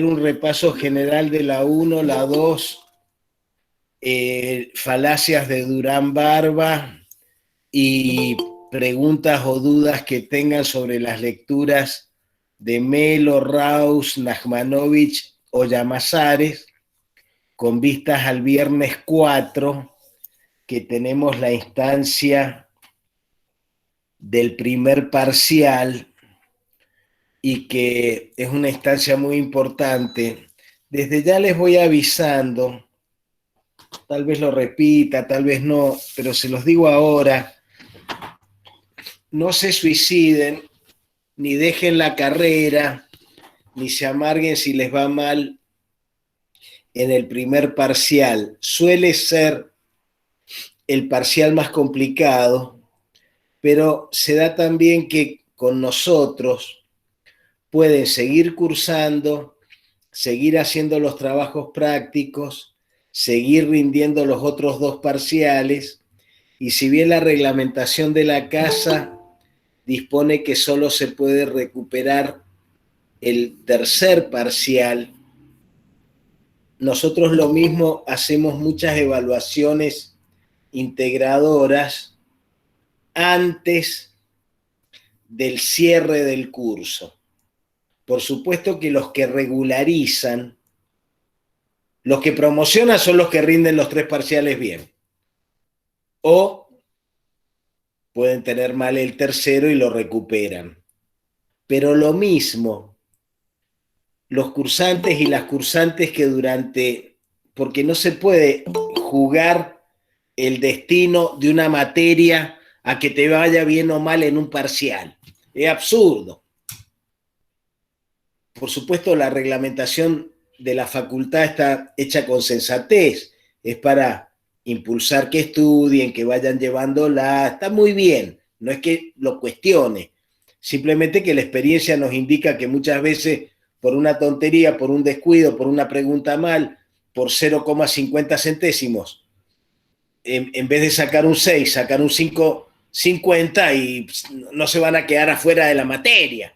un repaso general de la 1, la 2, falacias de Durán Barba y preguntas o dudas que tengan sobre las lecturas de Melo, Raus, Nachmanovich o Llamazares, con vistas al viernes 4, que tenemos la instancia del primer parcial y que es una instancia muy importante. Desde ya les voy avisando, tal vez lo repita, tal vez no, pero se los digo ahora, no se suiciden, ni dejen la carrera, ni se amarguen si les va mal en el primer parcial. Suele ser el parcial más complicado, pero se da también que con nosotros pueden seguir cursando, seguir haciendo los trabajos prácticos, seguir rindiendo los otros dos parciales, y si bien la reglamentación de la casa dispone que solo se puede recuperar el tercer parcial, nosotros lo mismo hacemos muchas evaluaciones integradoras antes del cierre del curso. Por supuesto que los que regularizan, los que promocionan son los que rinden los tres parciales bien. O pueden tener mal el tercero y lo recuperan. Pero lo mismo, los cursantes y las cursantes que porque no se puede jugar el destino de una materia a que te vaya bien o mal en un parcial. Es absurdo. Por supuesto, la reglamentación de la facultad está hecha con sensatez, es para impulsar que estudien, que vayan llevándola, está muy bien, no es que lo cuestione, simplemente que la experiencia nos indica que muchas veces por una tontería, por un descuido, por una pregunta mal, por 0,50 centésimos, en vez de sacar un 6, sacar un 5,50 y no se van a quedar afuera de la materia.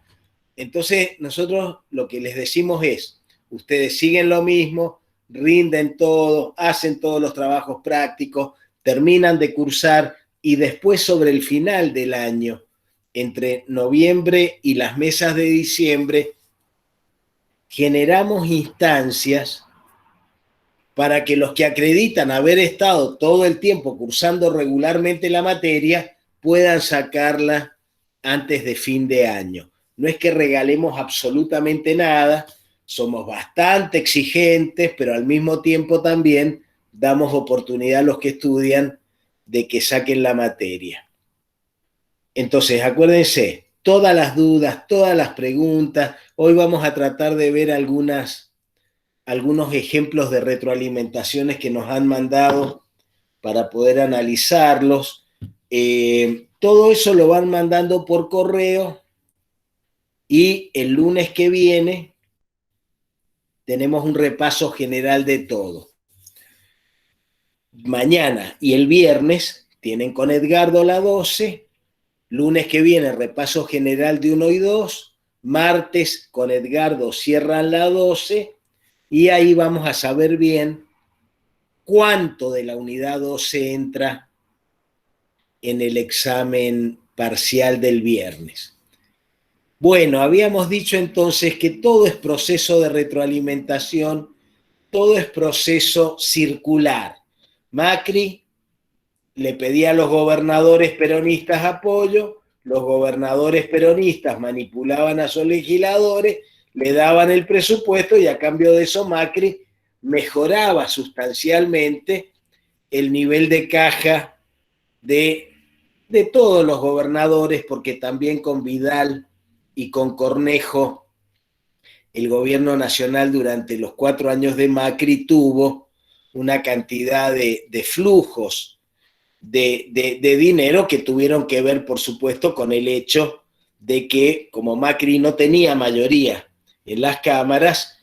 Entonces, nosotros lo que les decimos es, ustedes siguen lo mismo, rinden todo, hacen todos los trabajos prácticos, terminan de cursar y después sobre el final del año, entre noviembre y las mesas de diciembre, generamos instancias para que los que acreditan haber estado todo el tiempo cursando regularmente la materia puedan sacarla antes de fin de año. No es que regalemos absolutamente nada, somos bastante exigentes, pero al mismo tiempo también damos oportunidad a los que estudian de que saquen la materia. Entonces, acuérdense, todas las dudas, todas las preguntas, hoy vamos a tratar de ver algunos ejemplos de retroalimentaciones que nos han mandado para poder analizarlos. Todo eso lo van mandando por correo y el lunes que viene tenemos un repaso general de todo. Mañana y el viernes tienen con Edgardo la 12, lunes que viene repaso general de 1 y 2, martes con Edgardo cierran la 12 y ahí vamos a saber bien cuánto de la unidad 12 entra en el examen parcial del viernes. Bueno, habíamos dicho entonces que todo es proceso de retroalimentación, todo es proceso circular. Macri le pedía a los gobernadores peronistas apoyo, los gobernadores peronistas manipulaban a sus legisladores, le daban el presupuesto y a cambio de eso Macri mejoraba sustancialmente el nivel de caja de todos los gobernadores, porque también con Vidal y con Cornejo, el gobierno nacional durante los 4 años de Macri tuvo una cantidad de flujos de dinero que tuvieron que ver, por supuesto, con el hecho de que como Macri no tenía mayoría en las cámaras,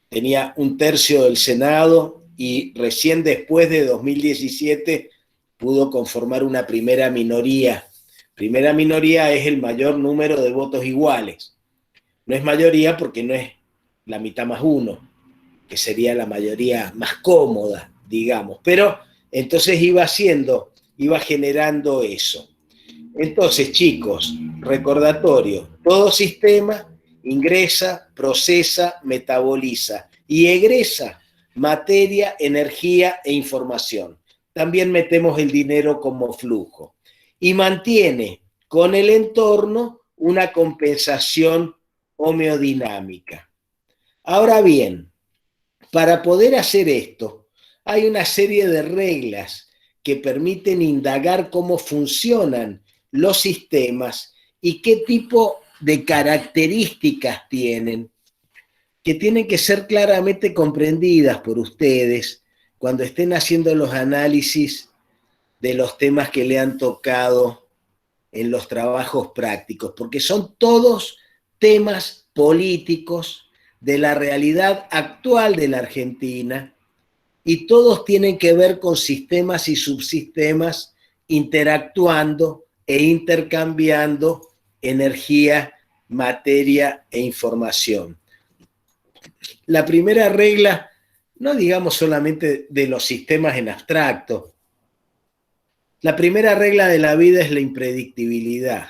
tenía 1/3 del Senado y recién después de 2017 pudo conformar una primera minoría. Primera minoría es el mayor número de votos iguales. No es mayoría porque no es la mitad más uno, que sería la mayoría más cómoda, digamos. Pero entonces iba generando eso. Entonces, chicos, recordatorio, todo sistema ingresa, procesa, metaboliza y egresa materia, energía e información. También metemos el dinero como flujo y mantiene con el entorno una compensación homeodinámica. Ahora bien, para poder hacer esto, hay una serie de reglas que permiten indagar cómo funcionan los sistemas y qué tipo de características tienen, que tienen que ser claramente comprendidas por ustedes cuando estén haciendo los análisis de los temas que le han tocado en los trabajos prácticos, porque son todos temas políticos de la realidad actual de la Argentina y todos tienen que ver con sistemas y subsistemas interactuando e intercambiando energía, materia e información. La primera regla, no digamos solamente de los sistemas en abstracto, la primera regla de la vida es la impredictibilidad.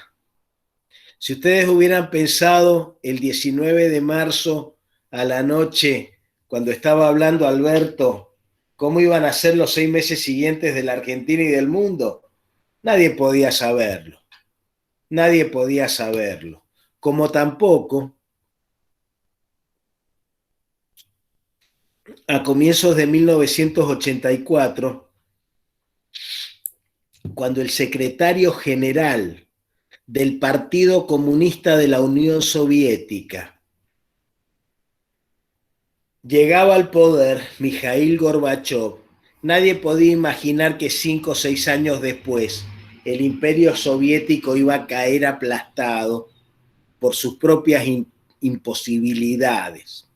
Si ustedes hubieran pensado el 19 de marzo a la noche, cuando estaba hablando Alberto, cómo iban a ser los 6 meses siguientes de la Argentina y del mundo, nadie podía saberlo. Nadie podía saberlo. Como tampoco, a comienzos de 1984, cuando el secretario general del Partido Comunista de la Unión Soviética llegaba al poder, Mikhail Gorbachev, nadie podía imaginar que 5 o 6 años después el imperio soviético iba a caer aplastado por sus propias imposibilidades.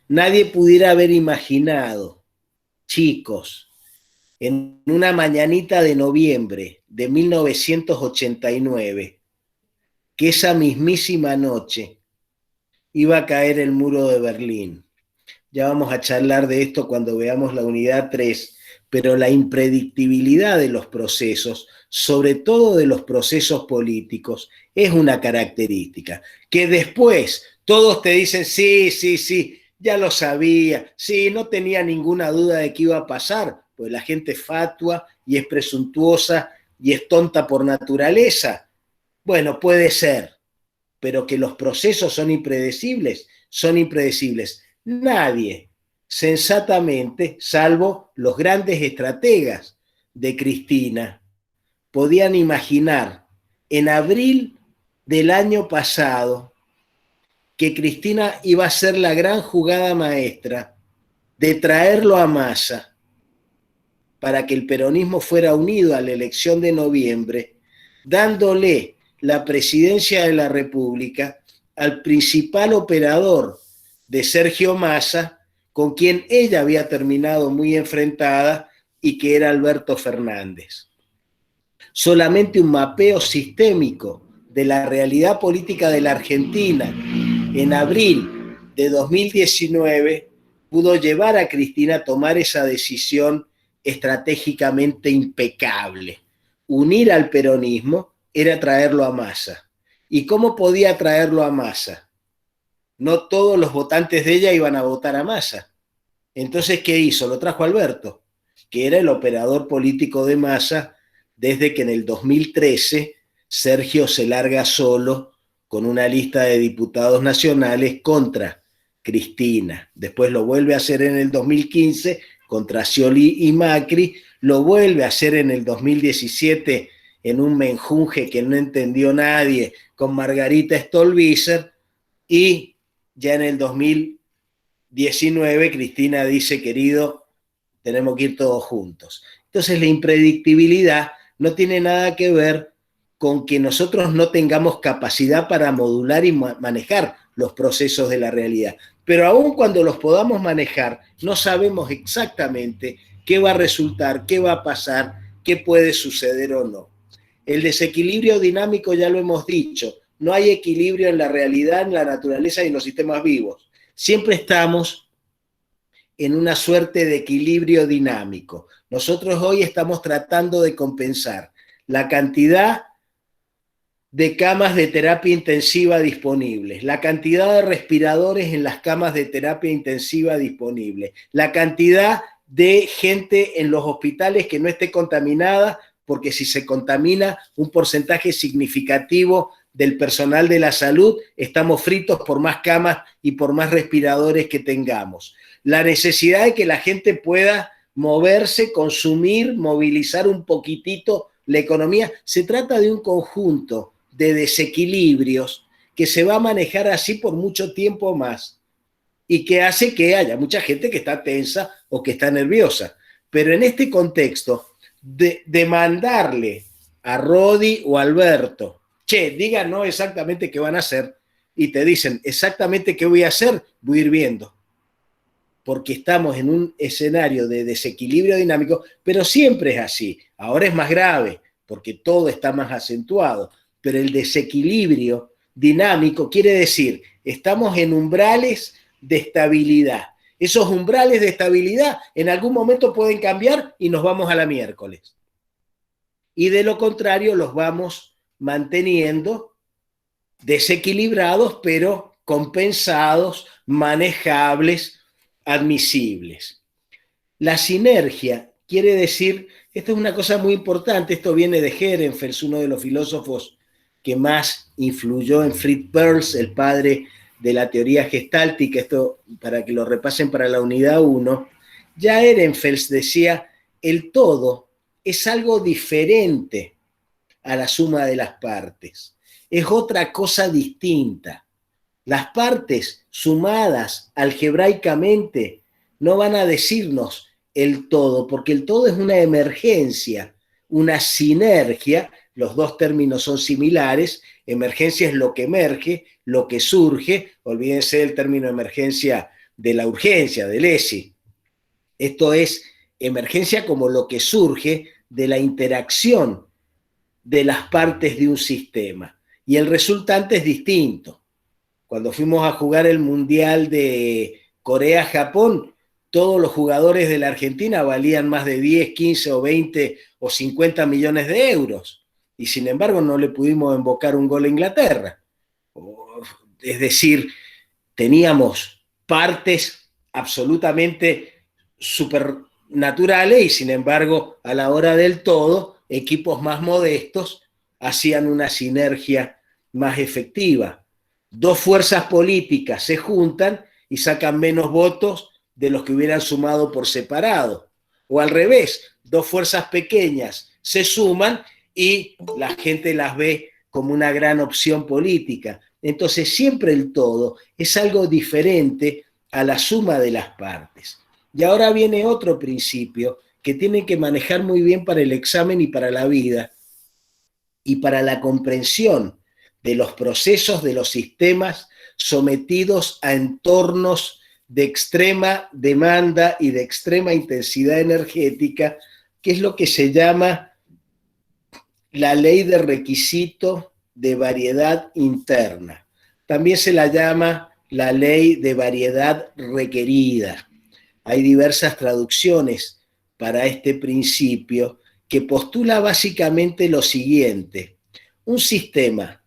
Nadie pudiera haber imaginado, chicos, en una mañanita de noviembre de 1989, que esa mismísima noche iba a caer el muro de Berlín. Ya vamos a charlar de esto cuando veamos la unidad 3, pero la impredictibilidad de los procesos, sobre todo de los procesos políticos, es una característica. Que después todos te dicen, sí, ya lo sabía, sí, no tenía ninguna duda de que iba a pasar, pues la gente es fatua y es presuntuosa y es tonta por naturaleza. Bueno, puede ser, pero que los procesos son impredecibles, son impredecibles. Nadie, sensatamente, salvo los grandes estrategas de Cristina, podían imaginar en abril del año pasado que Cristina iba a ser la gran jugada maestra de traerlo a Massa para que el peronismo fuera unido a la elección de noviembre, dándole la presidencia de la República al principal operador de Sergio Massa, con quien ella había terminado muy enfrentada y que era Alberto Fernández. Solamente un mapeo sistémico de la realidad política de la Argentina en abril de 2019 pudo llevar a Cristina a tomar esa decisión estratégicamente impecable. Unir al peronismo era traerlo a Massa. ¿Y cómo podía traerlo a Massa? No todos los votantes de ella iban a votar a Massa. Entonces, ¿qué hizo? Lo trajo Alberto, que era el operador político de Massa desde que en el 2013 Sergio se larga solo con una lista de diputados nacionales contra Cristina. Después lo vuelve a hacer en el 2015 contra Scioli y Macri, lo vuelve a hacer en el 2017 en un menjunje que no entendió nadie con Margarita Stolbizer, y ya en el 2019 Cristina dice, querido, tenemos que ir todos juntos. Entonces la impredictibilidad no tiene nada que ver con que nosotros no tengamos capacidad para modular y manejar los procesos de la realidad. Pero aun cuando los podamos manejar, no sabemos exactamente qué va a resultar, qué va a pasar, qué puede suceder o no. El desequilibrio dinámico ya lo hemos dicho, no hay equilibrio en la realidad, en la naturaleza y en los sistemas vivos. siempre estamos en una suerte de equilibrio dinámico. Nosotros hoy estamos tratando de compensar la cantidad de camas de terapia intensiva disponibles, la cantidad de respiradores en las camas de terapia intensiva disponibles, la cantidad de gente en los hospitales que no esté contaminada, porque si se contamina un porcentaje significativo del personal de la salud, estamos fritos por más camas y por más respiradores que tengamos. La necesidad de que la gente pueda moverse, consumir, movilizar un poquitito la economía. Se trata de un conjunto de desequilibrios que se va a manejar así por mucho tiempo más y que hace que haya mucha gente que está tensa o que está nerviosa. Pero en este contexto, de mandarle a Rodi o a Alberto, che, díganos exactamente qué van a hacer, y te dicen exactamente qué voy a hacer, voy a ir viendo. Porque estamos en un escenario de desequilibrio dinámico, pero siempre es así. Ahora es más grave, porque todo está más acentuado, pero el desequilibrio dinámico quiere decir, estamos en umbrales de estabilidad. Esos umbrales de estabilidad en algún momento pueden cambiar y nos vamos a la miércoles. Y de lo contrario los vamos manteniendo desequilibrados, pero compensados, manejables, admisibles. La sinergia quiere decir, esto es una cosa muy importante, esto viene de Ehrenfels, uno de los filósofos que más influyó en Fritz Perls, el padre de la teoría gestáltica, esto para que lo repasen para la unidad 1, ya Ehrenfels decía, el todo es algo diferente a la suma de las partes, es otra cosa distinta. Las partes sumadas algebraicamente no van a decirnos el todo, porque el todo es una emergencia, una sinergia, los dos términos son similares, emergencia es lo que emerge, lo que surge, olvídense del término emergencia de la urgencia, del ESI. Esto es emergencia como lo que surge de la interacción de las partes de un sistema, y el resultante es distinto. Cuando fuimos a jugar el Mundial de Corea-Japón, todos los jugadores de la Argentina valían más de 10, 15 o 20 o 50 millones de euros. Y sin embargo no le pudimos invocar un gol a Inglaterra. Es decir, teníamos partes absolutamente supernaturales y sin embargo a la hora del todo, equipos más modestos hacían una sinergia más efectiva. Dos fuerzas políticas se juntan y sacan menos votos de los que hubieran sumado por separado. O al revés, dos fuerzas pequeñas se suman y la gente las ve como una gran opción política. Entonces siempre el todo es algo diferente a la suma de las partes. Y ahora viene otro principio que tienen que manejar muy bien para el examen y para la vida y para la comprensión de los procesos de los sistemas sometidos a entornos de extrema demanda y de extrema intensidad energética, que es lo que se llama la ley de requisito de variedad interna. También se la llama la ley de variedad requerida. Hay diversas traducciones para este principio que postula básicamente lo siguiente: un sistema,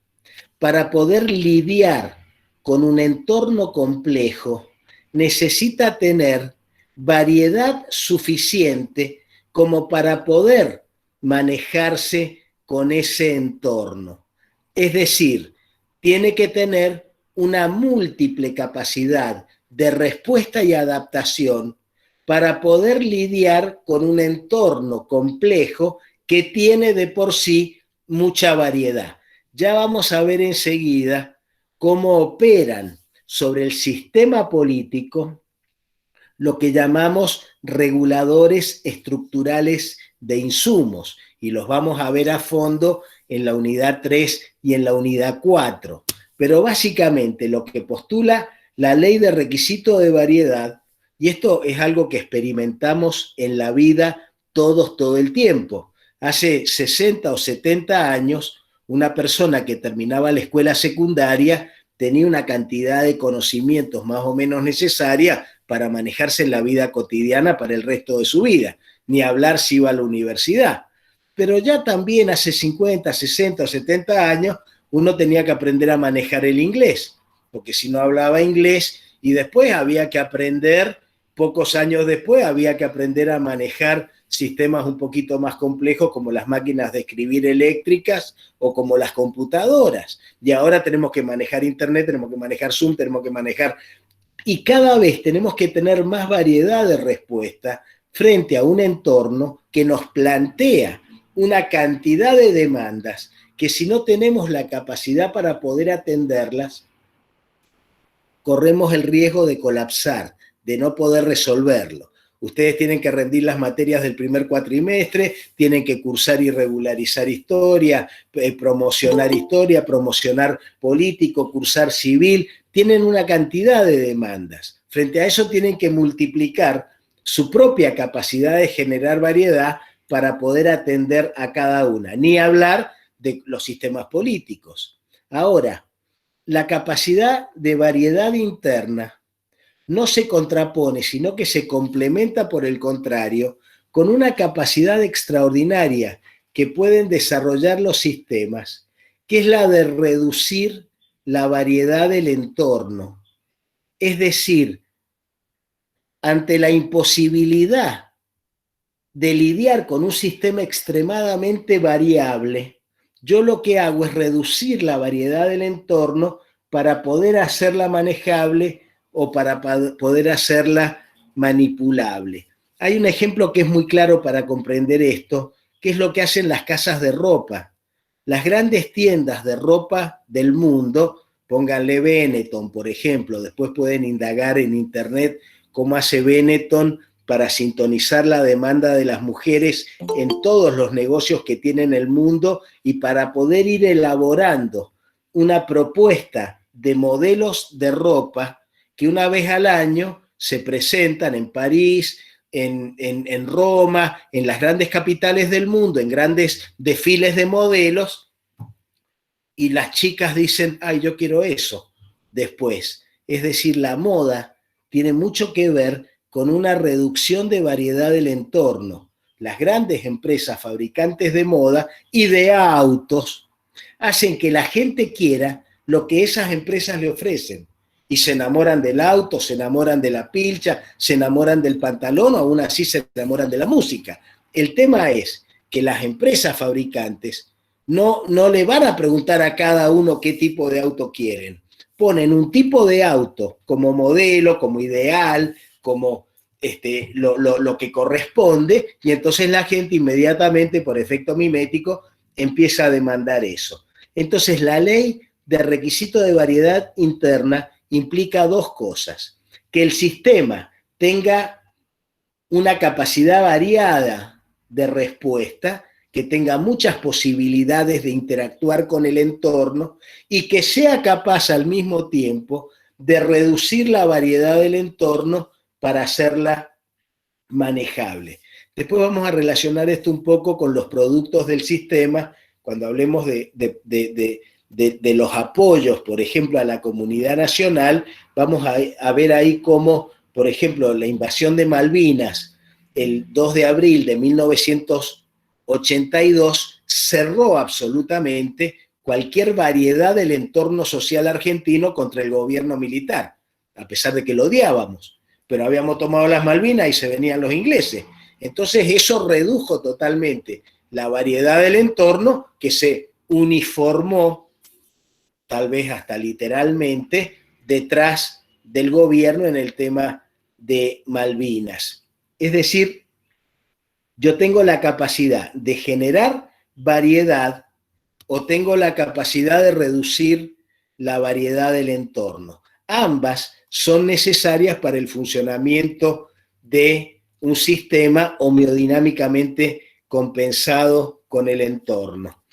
para poder lidiar con un entorno complejo, necesita tener variedad suficiente como para poder manejarse con ese entorno. Es decir, tiene que tener una múltiple capacidad de respuesta y adaptación para poder lidiar con un entorno complejo que tiene de por sí mucha variedad. Ya vamos a ver enseguida cómo operan sobre el sistema político lo que llamamos reguladores estructurales de insumos, y los vamos a ver a fondo en la unidad 3 y en la unidad 4. Pero básicamente lo que postula la ley de requisito de variedad, y esto es algo que experimentamos en la vida todos todo el tiempo. Hace 60 o 70 años, una persona que terminaba la escuela secundaria tenía una cantidad de conocimientos más o menos necesaria para manejarse en la vida cotidiana para el resto de su vida, ni hablar si iba a la universidad. Pero ya también hace 50, 60 o 70 años uno tenía que aprender a manejar el inglés, porque si no hablaba inglés, y después había que aprender, pocos años después, había que aprender a manejar sistemas un poquito más complejos como las máquinas de escribir eléctricas o como las computadoras. Y ahora tenemos que manejar Internet, tenemos que manejar Zoom, tenemos que manejar... Y cada vez tenemos que tener más variedad de respuesta frente a un entorno que nos plantea una cantidad de demandas que si no tenemos la capacidad para poder atenderlas, corremos el riesgo de colapsar, de no poder resolverlo. Ustedes tienen que rendir las materias del primer cuatrimestre, tienen que cursar y regularizar historia, promocionar político, cursar civil, tienen una cantidad de demandas. Frente a eso tienen que multiplicar su propia capacidad de generar variedad para poder atender a cada una, ni hablar de los sistemas políticos. Ahora, la capacidad de variedad interna no se contrapone, sino que se complementa, por el contrario, con una capacidad extraordinaria que pueden desarrollar los sistemas, que es la de reducir la variedad del entorno. Es decir, ante la imposibilidad de lidiar con un sistema extremadamente variable, yo lo que hago es reducir la variedad del entorno para poder hacerla manejable o para poder hacerla manipulable. Hay un ejemplo que es muy claro para comprender esto, que es lo que hacen las casas de ropa. Las grandes tiendas de ropa del mundo, pónganle Benetton, por ejemplo, después pueden indagar en internet cómo hace Benetton para sintonizar la demanda de las mujeres en todos los negocios que tiene en el mundo y para poder ir elaborando una propuesta de modelos de ropa que una vez al año se presentan en París, en Roma, en las grandes capitales del mundo, en grandes desfiles de modelos, y las chicas dicen, ay, yo quiero eso después. Es decir, la moda tiene mucho que ver con una reducción de variedad del entorno. Las grandes empresas fabricantes de moda y de autos hacen que la gente quiera lo que esas empresas le ofrecen. Y se enamoran del auto, se enamoran de la pilcha, se enamoran del pantalón o aún así se enamoran de la música. El tema es que las empresas fabricantes no le van a preguntar a cada uno qué tipo de auto quieren. Ponen un tipo de auto como modelo, como ideal, como lo que corresponde, y entonces la gente inmediatamente, por efecto mimético, empieza a demandar eso. Entonces la ley de requisito de variedad interna implica dos cosas: que el sistema tenga una capacidad variada de respuesta, que tenga muchas posibilidades de interactuar con el entorno y que sea capaz al mismo tiempo de reducir la variedad del entorno para hacerla manejable. Después vamos a relacionar esto un poco con los productos del sistema, cuando hablemos de los apoyos, por ejemplo, a la comunidad nacional. Vamos a ver ahí cómo, por ejemplo, la invasión de Malvinas, el 2 de abril de 1982, cerró absolutamente cualquier variedad del entorno social argentino contra el gobierno militar, a pesar de que lo odiábamos. Pero habíamos tomado las Malvinas y se venían los ingleses. Entonces eso redujo totalmente la variedad del entorno, que se uniformó, tal vez hasta literalmente, detrás del gobierno en el tema de Malvinas. Es decir, yo tengo la capacidad de generar variedad o tengo la capacidad de reducir la variedad del entorno. Ambas son necesarias para el funcionamiento de un sistema homeodinámicamente compensado con el entorno.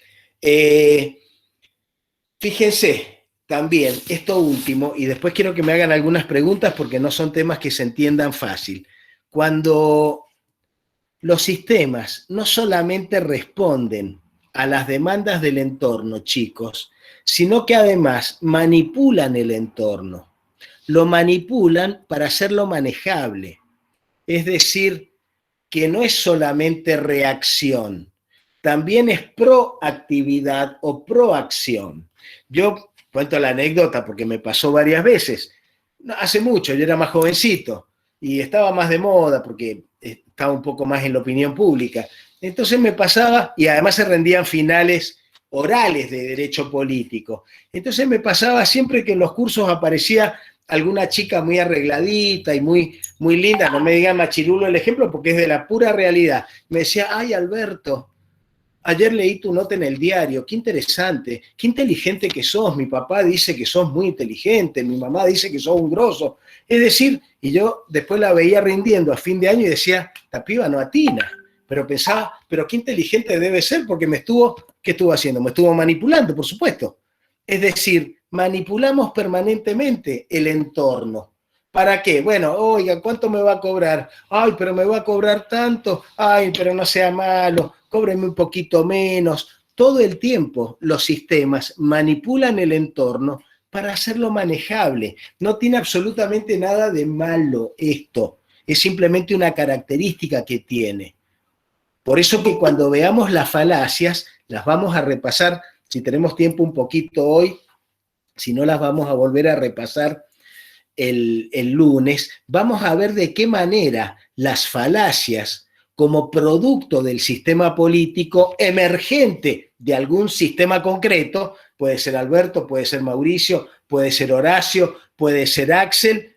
Fíjense también esto último, y después quiero que me hagan algunas preguntas porque no son temas que se entiendan fácil. Cuando los sistemas no solamente responden a las demandas del entorno, chicos, sino que además manipulan el entorno. Lo manipulan para hacerlo manejable. Es decir, que no es solamente reacción, también es proactividad o proacción. Yo cuento la anécdota porque me pasó varias veces. Hace mucho, yo era más jovencito y estaba más de moda porque estaba un poco más en la opinión pública. Entonces me pasaba, y además se rendían finales orales de derecho político. Entonces me pasaba siempre que en los cursos aparecía alguna chica muy arregladita y muy linda, no me digan machirulo el ejemplo porque es de la pura realidad. Me decía, ay Alberto, ayer leí tu nota en el diario, qué interesante, qué inteligente que sos, mi papá dice que sos muy inteligente, mi mamá dice que sos un grosso. Es decir, y yo después la veía rindiendo a fin de año y decía, la piba no atina, pero pensaba, pero qué inteligente debe ser porque ¿qué estuvo haciendo? Me estuvo manipulando, por supuesto. Es decir, manipulamos permanentemente el entorno. ¿Para qué? Bueno, oiga, ¿cuánto me va a cobrar? Ay, pero me va a cobrar tanto. Ay, pero no sea malo, cóbreme un poquito menos. Todo el tiempo los sistemas manipulan el entorno para hacerlo manejable. No tiene absolutamente nada de malo esto. Es simplemente una característica que tiene. Por eso que cuando veamos las falacias, las vamos a repasar, si tenemos tiempo un poquito hoy, si no las vamos a volver a repasar el lunes, vamos a ver de qué manera las falacias como producto del sistema político emergente de algún sistema concreto, puede ser Alberto, puede ser Mauricio, puede ser Horacio, puede ser Axel,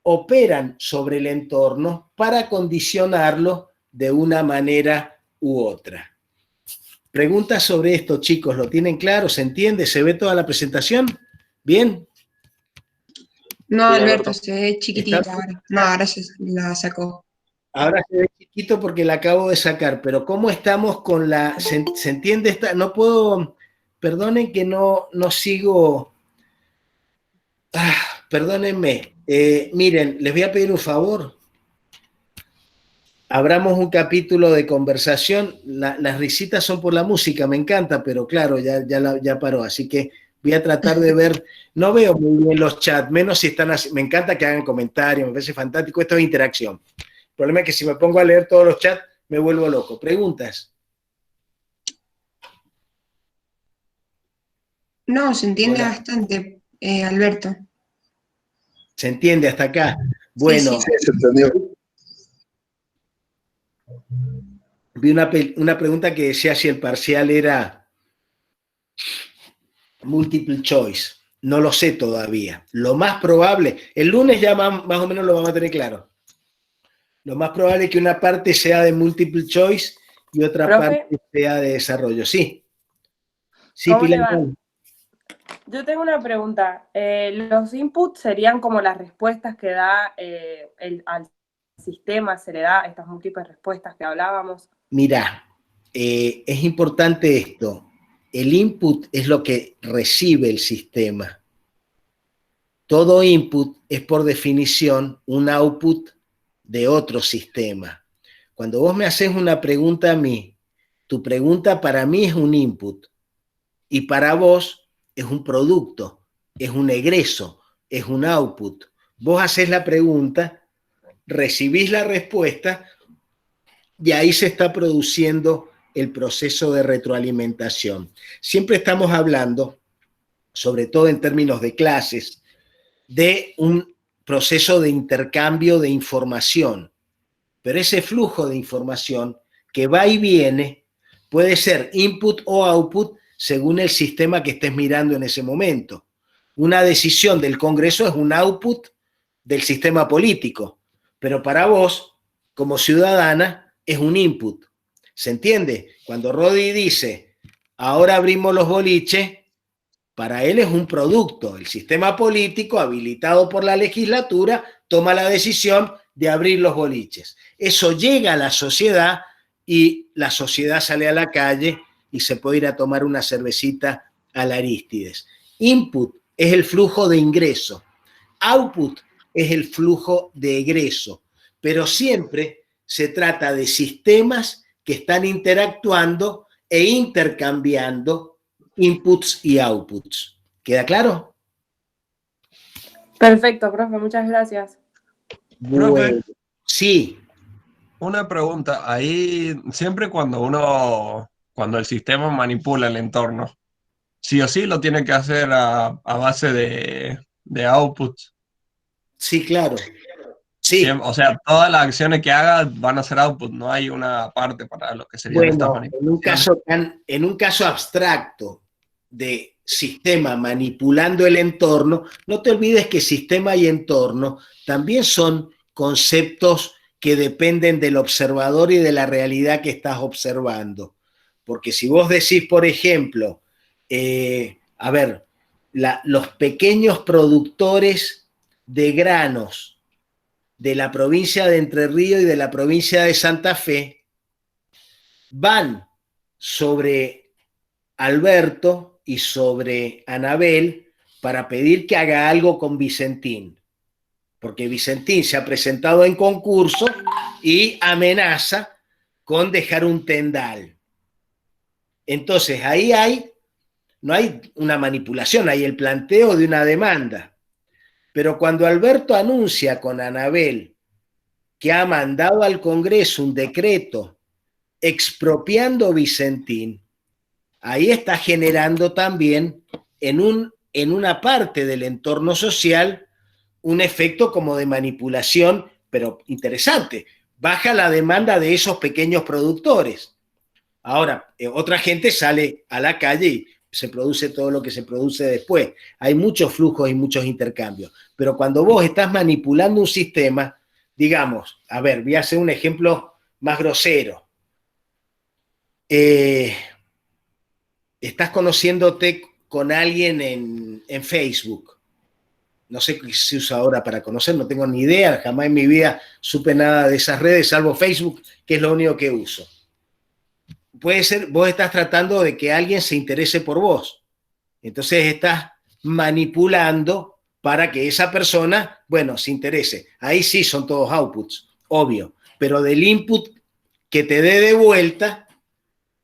operan sobre el entorno para condicionarlo de una manera u otra. Preguntas sobre esto, chicos, ¿lo tienen claro? ¿Se entiende? ¿Se ve toda la presentación? ¿Bien? No, Alberto, se ve chiquitita ahora. No, ahora se la sacó. Ahora se ve chiquito porque la acabo de sacar, pero ¿cómo estamos con la... ¿Se entiende esta? No puedo... Perdonen que no sigo... Perdónenme. Miren, les voy a pedir un favor. Abramos un capítulo de conversación. Las risitas son por la música, me encanta, pero claro, ya paró. Así que voy a tratar de ver. No veo muy bien los chats, menos si están así. Me encanta que hagan comentarios, me parece fantástico. Esto es interacción. El problema es que si me pongo a leer todos los chats, me vuelvo loco. ¿Preguntas? No, se entiende Hola. bastante, Alberto. ¿Se entiende hasta acá? Sí, Bueno, sí. Se entendió. vi una pregunta que decía si el parcial era multiple choice. No lo sé todavía. Lo más probable, el lunes ya más o menos lo vamos a tener claro. Lo más probable es que una parte sea de multiple choice y otra parte sea de desarrollo. Sí. Sí, ¿Cómo Pilar. le va? Yo tengo una pregunta. ¿Los inputs serían como las respuestas que da al sistema, se le da estas múltiples respuestas que hablábamos? Mirá, es importante esto. El input es lo que recibe el sistema. Todo input es por definición un output de otro sistema. Cuando vos me haces una pregunta a mí, tu pregunta para mí es un input y para vos es un producto, es un egreso, es un output. Vos haces la pregunta, recibís la respuesta y ahí se está produciendo el proceso de retroalimentación. Siempre estamos hablando, sobre todo en términos de clases, de un proceso de intercambio de información. Pero ese flujo de información que va y viene puede ser input o output según el sistema que estés mirando en ese momento. Una decisión del Congreso es un output del sistema político, pero para vos, como ciudadana, es un input. ¿Se entiende? Cuando Rodi dice, ahora abrimos los boliches, para él es un producto. El sistema político, habilitado por la legislatura, toma la decisión de abrir los boliches. Eso llega a la sociedad y la sociedad sale a la calle y se puede ir a tomar una cervecita a la Arístides. Input es el flujo de ingreso. Output es el flujo de egreso. Pero siempre se trata de sistemas que están interactuando e intercambiando inputs y outputs. ¿Queda claro? Perfecto, profe, muchas gracias. Profe, sí. Una pregunta. Ahí, siempre cuando el sistema manipula el entorno, sí o sí lo tiene que hacer a base de outputs. Sí, claro. Sí. O sea, todas las acciones que haga van a ser output, no hay una parte para lo que serían estas manipulaciones. En un caso abstracto de sistema manipulando el entorno, no te olvides que sistema y entorno también son conceptos que dependen del observador y de la realidad que estás observando. Porque si vos decís, por ejemplo, los pequeños productores de granos de la provincia de Entre Ríos y de la provincia de Santa Fe van sobre Alberto y sobre Anabel para pedir que haga algo con Vicentín, porque Vicentín se ha presentado en concurso y amenaza con dejar un tendal. Entonces ahí no hay una manipulación, hay el planteo de una demanda. Pero cuando Alberto anuncia con Anabel que ha mandado al Congreso un decreto expropiando Vicentín, ahí está generando también en una parte del entorno social un efecto como de manipulación, pero interesante. Baja la demanda de esos pequeños productores. Ahora, otra gente sale a la calle y se produce todo lo que se produce después. Hay muchos flujos y muchos intercambios. Pero cuando vos estás manipulando un sistema, digamos, voy a hacer un ejemplo más grosero. Estás conociéndote con alguien en Facebook. No sé qué se usa ahora para conocer, no tengo ni idea, jamás en mi vida supe nada de esas redes, salvo Facebook, que es lo único que uso. Puede ser, vos estás tratando de que alguien se interese por vos. Entonces estás manipulando para que esa persona, se interese. Ahí sí son todos outputs, obvio. Pero del input que te dé de vuelta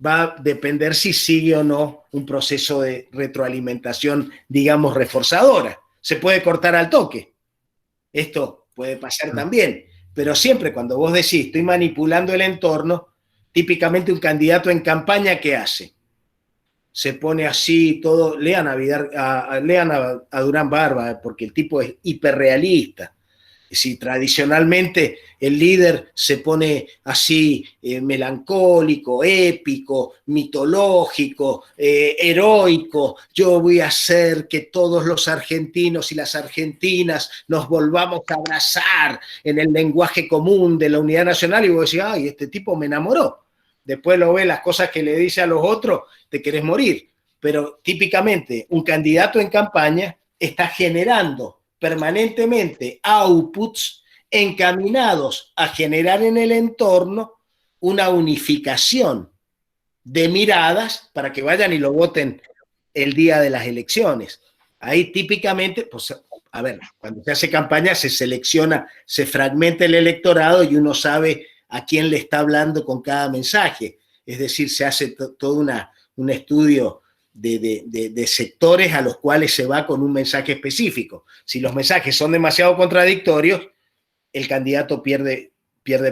va a depender si sigue o no un proceso de retroalimentación, digamos, reforzadora. Se puede cortar al toque. Esto puede pasar también. Pero siempre cuando vos decís, estoy manipulando el entorno, típicamente un candidato en campaña, ¿qué hace? Se pone así todo, lean a Durán Barba, porque el tipo es hiperrealista. Si tradicionalmente el líder se pone así melancólico, épico, mitológico, heroico, yo voy a hacer que todos los argentinos y las argentinas nos volvamos a abrazar en el lenguaje común de la unidad nacional, y vos decís, ay, este tipo me enamoró. Después lo ves, las cosas que le dice a los otros, te querés morir. Pero típicamente un candidato en campaña está generando permanentemente outputs encaminados a generar en el entorno una unificación de miradas para que vayan y lo voten el día de las elecciones. Ahí típicamente, cuando se hace campaña se selecciona, se fragmenta el electorado y uno sabe a quién le está hablando con cada mensaje. Es decir, se hace todo un estudio de sectores a los cuales se va con un mensaje específico. Si los mensajes son demasiado contradictorios, el candidato pierde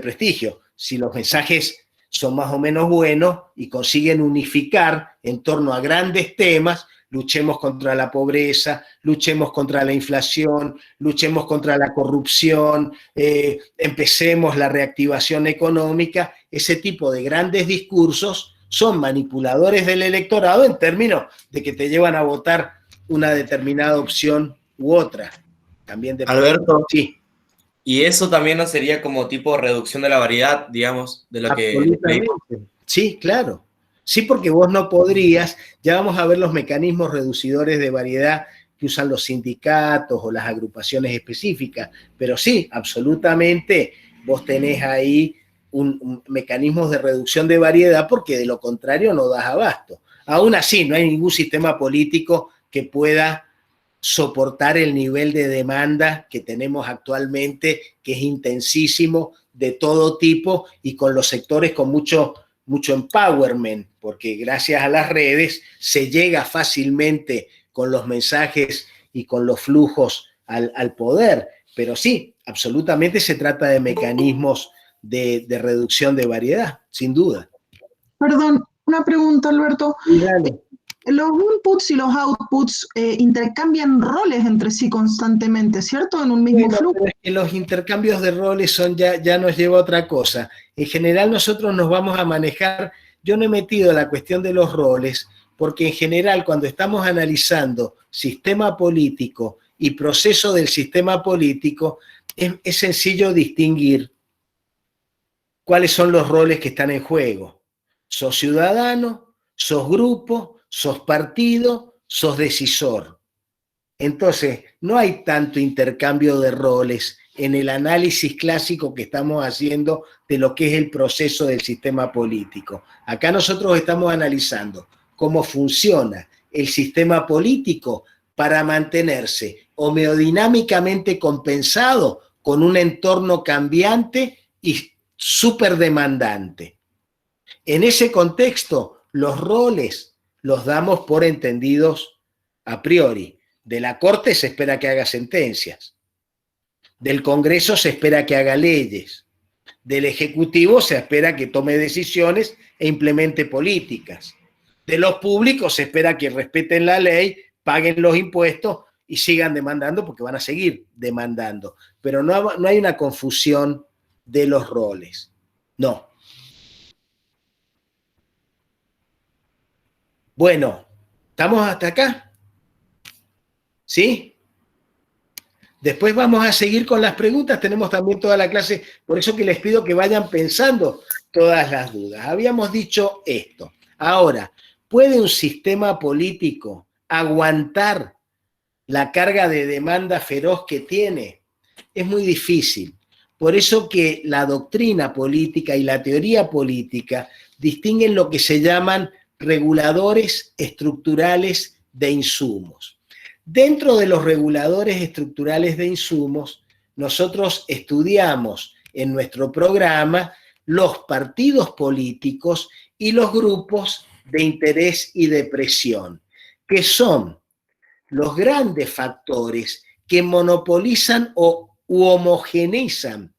prestigio. Si los mensajes son más o menos buenos y consiguen unificar en torno a grandes temas, luchemos contra la pobreza, luchemos contra la inflación, luchemos contra la corrupción, empecemos la reactivación económica, ese tipo de grandes discursos son manipuladores del electorado en términos de que te llevan a votar una determinada opción u otra. También depende. Alberto, sí. ¿Y eso también no sería como tipo reducción de la variedad, digamos, de lo que... Sí, claro. Sí, porque vos no podrías, ya vamos a ver los mecanismos reducidores de variedad que usan los sindicatos o las agrupaciones específicas, pero sí, absolutamente, vos tenés ahí un mecanismo de reducción de variedad porque de lo contrario no das abasto. Aún así, no hay ningún sistema político que pueda soportar el nivel de demanda que tenemos actualmente, que es intensísimo, de todo tipo y con los sectores con mucho mucho empowerment, porque gracias a las redes se llega fácilmente con los mensajes y con los flujos al poder. Pero sí, absolutamente se trata de mecanismos de reducción de variedad, sin duda. Perdón, una pregunta, Alberto. Sí, dale. Los inputs y los outputs intercambian roles entre sí constantemente, ¿cierto? En un mismo flujo. Pero es que los intercambios de roles ya nos lleva a otra cosa. En general nosotros nos vamos a manejar, yo no he metido la cuestión de los roles, porque en general cuando estamos analizando sistema político y proceso del sistema político, es sencillo distinguir cuáles son los roles que están en juego. Sos ciudadano, sos grupo, sos partido, sos decisor. Entonces, no hay tanto intercambio de roles en el análisis clásico que estamos haciendo de lo que es el proceso del sistema político. Acá nosotros estamos analizando cómo funciona el sistema político para mantenerse homeodinámicamente compensado con un entorno cambiante y súper demandante. En ese contexto, los roles los damos por entendidos a priori. De la Corte se espera que haga sentencias. Del Congreso se espera que haga leyes. Del Ejecutivo se espera que tome decisiones e implemente políticas. De los públicos se espera que respeten la ley, paguen los impuestos y sigan demandando porque van a seguir demandando. Pero no hay una confusión de los roles. No. Bueno, ¿estamos hasta acá? ¿Sí? Después vamos a seguir con las preguntas, tenemos también toda la clase, por eso que les pido que vayan pensando todas las dudas. Habíamos dicho esto. Ahora, ¿puede un sistema político aguantar la carga de demanda feroz que tiene? Es muy difícil. Por eso que la doctrina política y la teoría política distinguen lo que se llaman reguladores estructurales de insumos. Dentro de los reguladores estructurales de insumos, nosotros estudiamos en nuestro programa los partidos políticos y los grupos de interés y de presión, que son los grandes factores que monopolizan u homogeneizan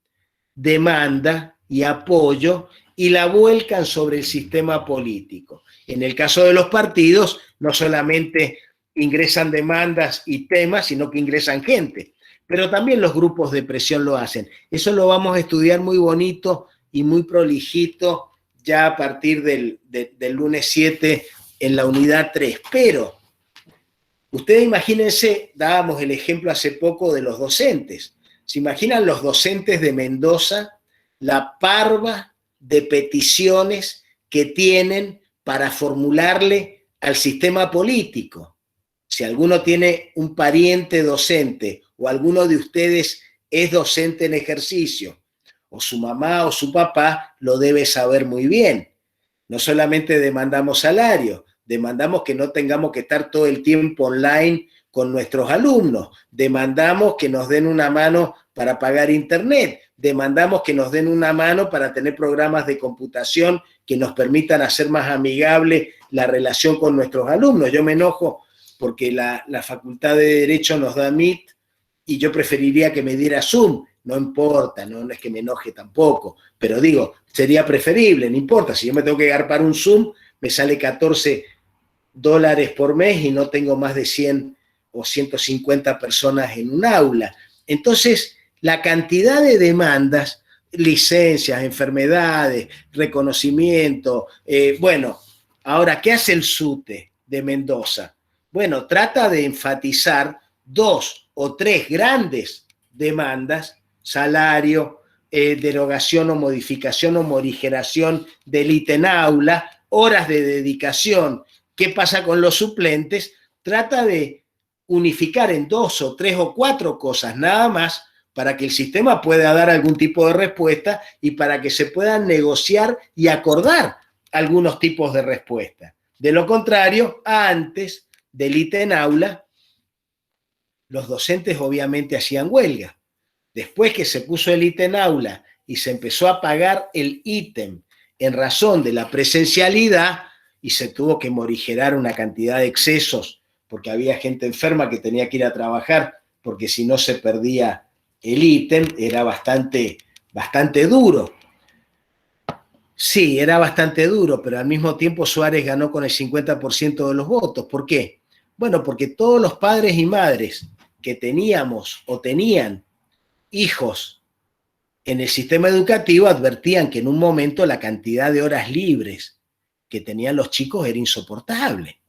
demanda y apoyo y la vuelcan sobre el sistema político. En el caso de los partidos, no solamente ingresan demandas y temas, sino que ingresan gente. Pero también los grupos de presión lo hacen. Eso lo vamos a estudiar muy bonito y muy prolijito ya a partir del lunes 7 en la unidad 3. Pero ustedes imagínense, dábamos el ejemplo hace poco de los docentes. ¿Se imaginan los docentes de Mendoza la parva de peticiones que tienen para formularle al sistema político? Si alguno tiene un pariente docente o alguno de ustedes es docente en ejercicio, o su mamá o su papá, lo debe saber muy bien. No solamente demandamos salario, demandamos que no tengamos que estar todo el tiempo online con nuestros alumnos, demandamos que nos den una mano para pagar internet, demandamos que nos den una mano para tener programas de computación que nos permitan hacer más amigable la relación con nuestros alumnos. Yo me enojo porque la Facultad de Derecho nos da Meet y yo preferiría que me diera Zoom. No importa, no es que me enoje tampoco, pero digo, sería preferible, no importa. Si yo me tengo que garpar un Zoom, me sale $14 por mes y no tengo más de 100 o 150 personas en un aula. Entonces, la cantidad de demandas, licencias, enfermedades, reconocimiento, bueno, ahora, ¿qué hace el SUTE de Mendoza? Bueno, trata de enfatizar 2 o 3 grandes demandas, salario, derogación o modificación o morigeración del ítem aula, horas de dedicación, ¿qué pasa con los suplentes? Trata de unificar en 2 o 3 o 4 cosas nada más para que el sistema pueda dar algún tipo de respuesta y para que se puedan negociar y acordar algunos tipos de respuesta. De lo contrario, antes del ítem aula, los docentes obviamente hacían huelga. Después que se puso el ítem aula y se empezó a pagar el ítem en razón de la presencialidad y se tuvo que morigerar una cantidad de excesos porque había gente enferma que tenía que ir a trabajar porque si no se perdía el ítem, era bastante duro. Sí, era bastante duro, pero al mismo tiempo Suárez ganó con el 50% de los votos. ¿Por qué? Bueno, porque todos los padres y madres que teníamos o tenían hijos en el sistema educativo advertían que en un momento la cantidad de horas libres que tenían los chicos era insoportable.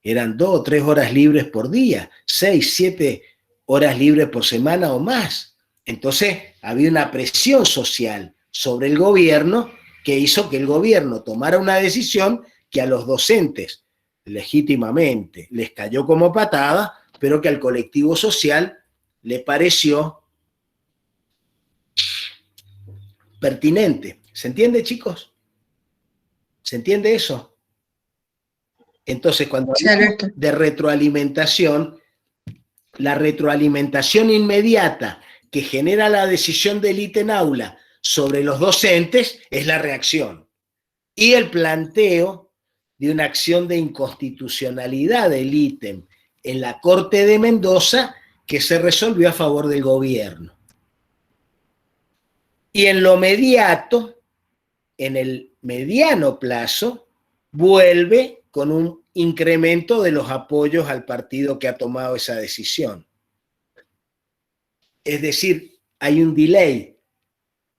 Eran 2 o 3 horas libres por día, 6, 7 horas libres por semana o más. Entonces había una presión social sobre el gobierno que hizo que el gobierno tomara una decisión que a los docentes legítimamente les cayó como patada, pero que al colectivo social le pareció pertinente. ¿Se entiende, chicos? ¿Se entiende eso? Entonces, cuando hablamos de retroalimentación, la retroalimentación inmediata que genera la decisión del ítem aula sobre los docentes es la reacción. Y el planteo de una acción de inconstitucionalidad del ítem en la Corte de Mendoza que se resolvió a favor del gobierno. Y en lo mediato, en el mediano plazo, vuelve con un incremento de los apoyos al partido que ha tomado esa decisión. Es decir, hay un delay,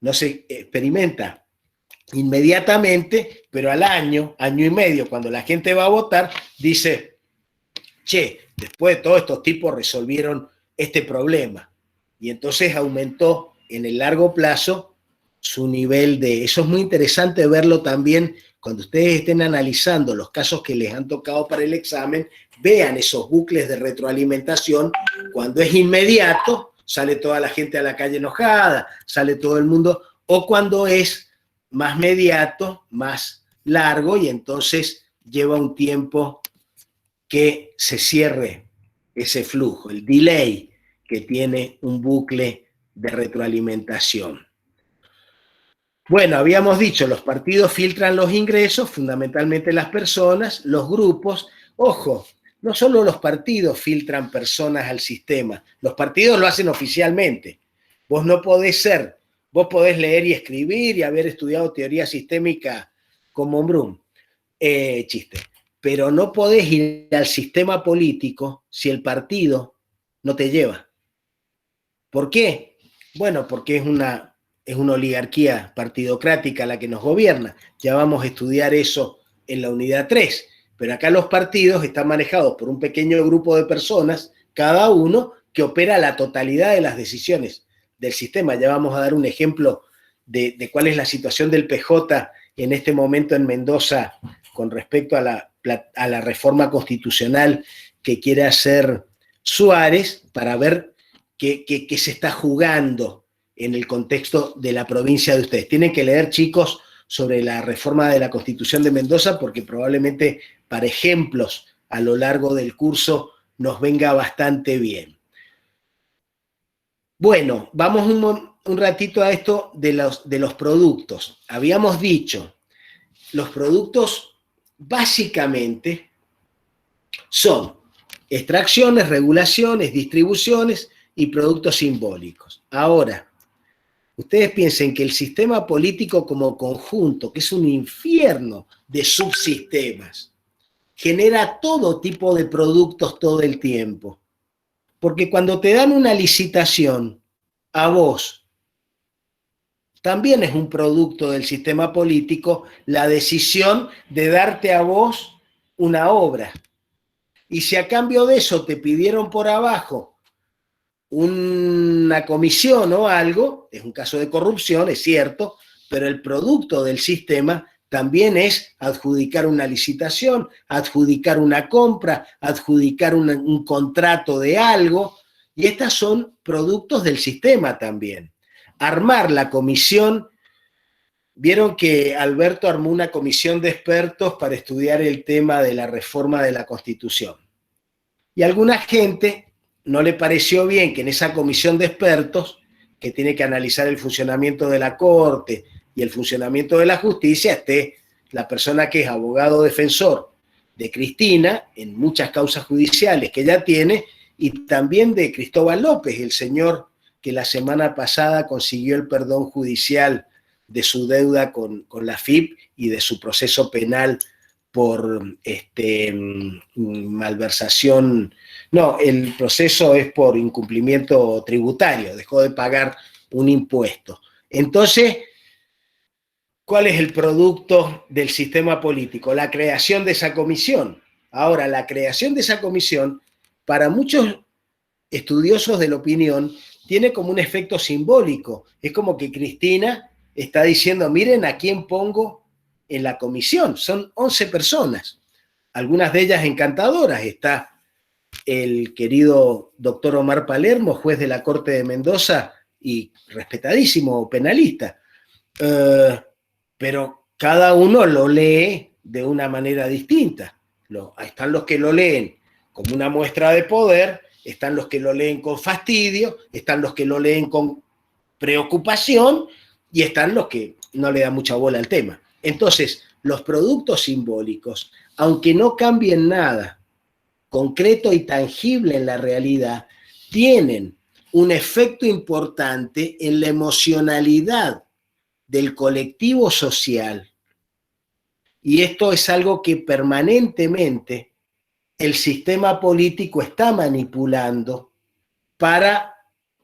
no se experimenta inmediatamente, pero al año, año y medio, cuando la gente va a votar, dice, che, después de todos estos tipos resolvieron este problema. Y entonces aumentó en el largo plazo su nivel de... Eso es muy interesante verlo también cuando ustedes estén analizando los casos que les han tocado para el examen, vean esos bucles de retroalimentación. Cuando es inmediato, sale toda la gente a la calle enojada, sale todo el mundo, o cuando es más mediato, más largo, y entonces lleva un tiempo que se cierre ese flujo, el delay que tiene un bucle de retroalimentación. Bueno, habíamos dicho, los partidos filtran los ingresos, fundamentalmente las personas, los grupos. Ojo, no solo los partidos filtran personas al sistema, los partidos lo hacen oficialmente. Vos no podés ser, vos podés leer y escribir y haber estudiado teoría sistémica como Brum, chiste, pero no podés ir al sistema político si el partido no te lleva. ¿Por qué? Bueno, porque es una oligarquía partidocrática la que nos gobierna. Ya vamos a estudiar eso en la unidad 3. Pero acá los partidos están manejados por un pequeño grupo de personas, cada uno que opera la totalidad de las decisiones del sistema. Ya vamos a dar un ejemplo de cuál es la situación del PJ en este momento en Mendoza con respecto a la reforma constitucional que quiere hacer Suárez, para ver qué se está jugando en el contexto de la provincia de ustedes. Tienen que leer, chicos, sobre la reforma de la Constitución de Mendoza, porque probablemente para ejemplos a lo largo del curso nos venga bastante bien. Bueno, vamos un ratito a esto de los productos. Habíamos dicho, los productos básicamente son extracciones, regulaciones, distribuciones y productos simbólicos. Ahora, ustedes piensen que el sistema político como conjunto, que es un infierno de subsistemas, genera todo tipo de productos todo el tiempo. Porque cuando te dan una licitación a vos, también es un producto del sistema político la decisión de darte a vos una obra. Y si a cambio de eso te pidieron por abajo una comisión o algo, es un caso de corrupción, es cierto, pero el producto del sistema también es adjudicar una licitación, adjudicar una compra, adjudicar un contrato de algo, y estas son productos del sistema también. Armar la comisión, vieron que Alberto armó una comisión de expertos para estudiar el tema de la reforma de la Constitución. Y a alguna gente no le pareció bien que en esa comisión de expertos, que tiene que analizar el funcionamiento de la Corte, y el funcionamiento de la justicia esté la persona que es abogado defensor de Cristina en muchas causas judiciales que ella tiene, y también de Cristóbal López, el señor que la semana pasada consiguió el perdón judicial de su deuda con la FIP y de su proceso penal por malversación. No, el proceso es por incumplimiento tributario, dejó de pagar un impuesto. Entonces, ¿cuál es el producto del sistema político? La creación de esa comisión. Ahora, la creación de esa comisión, para muchos estudiosos de la opinión, tiene como un efecto simbólico. Es como que Cristina está diciendo, miren a quién pongo en la comisión. Son 11 personas, algunas de ellas encantadoras. Está el querido doctor Omar Palermo, juez de la Corte de Mendoza y respetadísimo penalista. Pero cada uno lo lee de una manera distinta. Están los que lo leen como una muestra de poder, están los que lo leen con fastidio, están los que lo leen con preocupación y están los que no le dan mucha bola al tema. Entonces, los productos simbólicos, aunque no cambien nada concreto y tangible en la realidad, tienen un efecto importante en la emocionalidad del colectivo social. Y esto es algo que permanentemente el sistema político está manipulando para,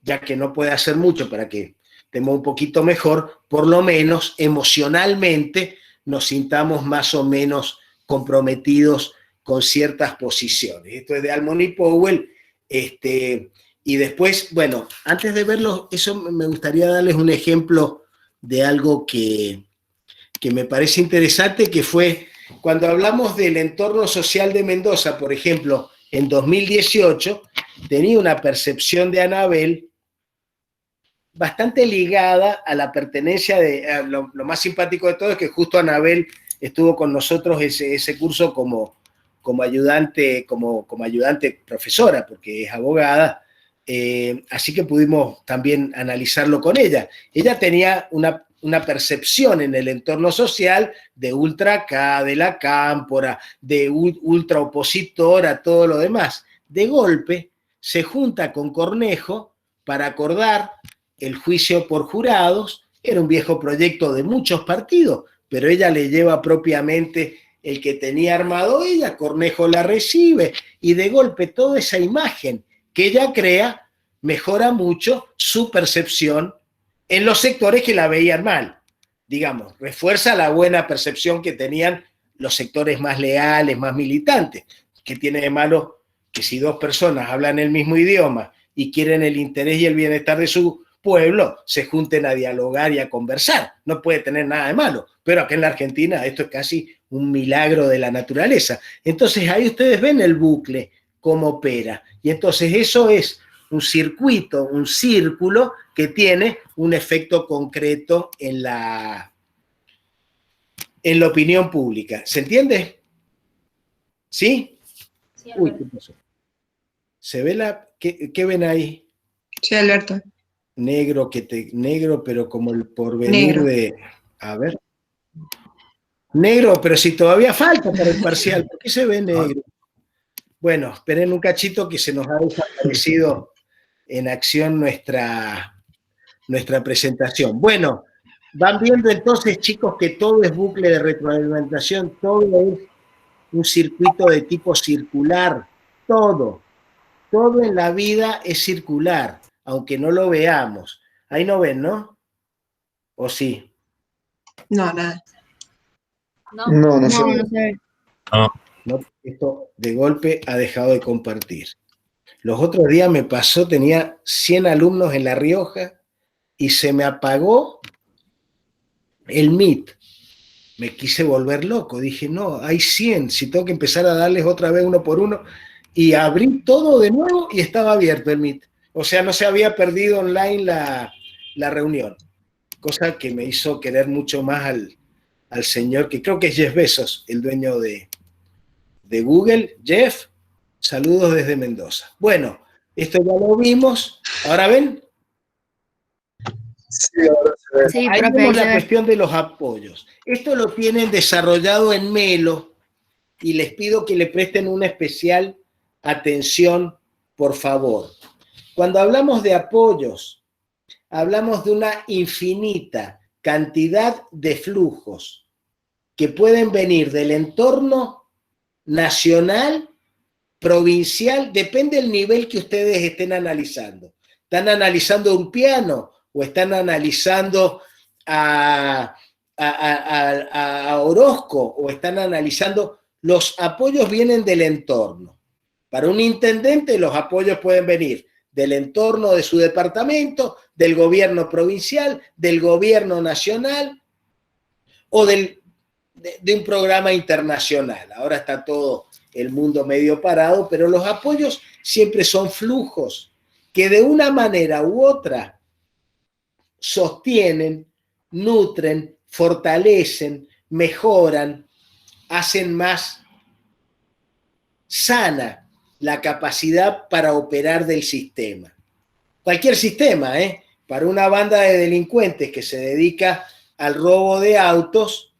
ya que no puede hacer mucho para que estemos un poquito mejor, por lo menos emocionalmente nos sintamos más o menos comprometidos con ciertas posiciones. Esto es de Almond y Powell. Y después, bueno, antes de verlo, eso me gustaría darles un ejemplo de algo que me parece interesante, que fue cuando hablamos del entorno social de Mendoza, por ejemplo, en 2018, tenía una percepción de Anabel bastante ligada a la pertenencia de... Lo más simpático de todo es que justo Anabel estuvo con nosotros ese curso como ayudante, como ayudante profesora, porque es abogada, así que pudimos también analizarlo con ella. Ella tenía una percepción en el entorno social de ultra acá, de la cámpora, de ultra opositora, todo lo demás. De golpe se junta con Cornejo para acordar el juicio por jurados. Era un viejo proyecto de muchos partidos, pero ella le lleva propiamente el que tenía armado ella, Cornejo la recibe, y de golpe toda esa imagen que ella crea mejora mucho su percepción en los sectores que la veían mal. Digamos, refuerza la buena percepción que tenían los sectores más leales, más militantes. ¿Qué tiene de malo que si dos personas hablan el mismo idioma y quieren el interés y el bienestar de su pueblo, se junten a dialogar y a conversar? No puede tener nada de malo, pero acá en la Argentina esto es casi un milagro de la naturaleza. Entonces ahí ustedes ven el bucle, cómo opera, y entonces eso es un circuito, un círculo que tiene un efecto concreto en la opinión pública. ¿Se entiende? ¿Sí? Sí, uy, ¿qué pasó? ¿Se ve qué ven ahí? Sí, Alberto. Negro, negro, pero como el porvenir Negro. de... A ver. Negro, pero si todavía falta para el parcial, ¿por qué se ve negro? Bueno, esperen un cachito que se nos ha desaparecido en acción nuestra presentación. Bueno, van viendo entonces, chicos, que todo es bucle de retroalimentación, todo es un circuito de tipo circular, todo en la vida es circular, aunque no lo veamos. Ahí no ven, ¿no? ¿O sí? No, nada. No se ve. No, esto de golpe ha dejado de compartir. Los otros días me pasó, tenía 100 alumnos en La Rioja y se me apagó el Meet. Me quise volver loco, dije, no, hay 100, si tengo que empezar a darles otra vez uno por uno, y abrí todo de nuevo y estaba abierto el Meet. O sea, no se había perdido online la reunión, cosa que me hizo querer mucho más al señor, que creo que es Jeff Bezos, el dueño de Google. Jeff, saludos desde Mendoza. Bueno, esto ya lo vimos. ¿Ahora ven? Sí, Ahí profe, vemos ahí se la ve. cuestión de los apoyos. Esto lo tienen desarrollado en Melo y les pido que le presten una especial atención, por favor. Cuando hablamos de apoyos, hablamos de una infinita cantidad de flujos que pueden venir del entorno nacional, provincial, depende del nivel que ustedes estén analizando. ¿Están analizando Urpiano o están analizando a Orozco o están analizando? Los apoyos vienen del entorno. Para un intendente los apoyos pueden venir del entorno de su departamento, del gobierno provincial, del gobierno nacional o de un programa internacional. Ahora está todo el mundo medio parado, pero los apoyos siempre son flujos que de una manera u otra sostienen, nutren, fortalecen, mejoran, hacen más sana la capacidad para operar del sistema. Cualquier sistema, ¿eh? Para una banda de delincuentes que se dedica al robo de autos,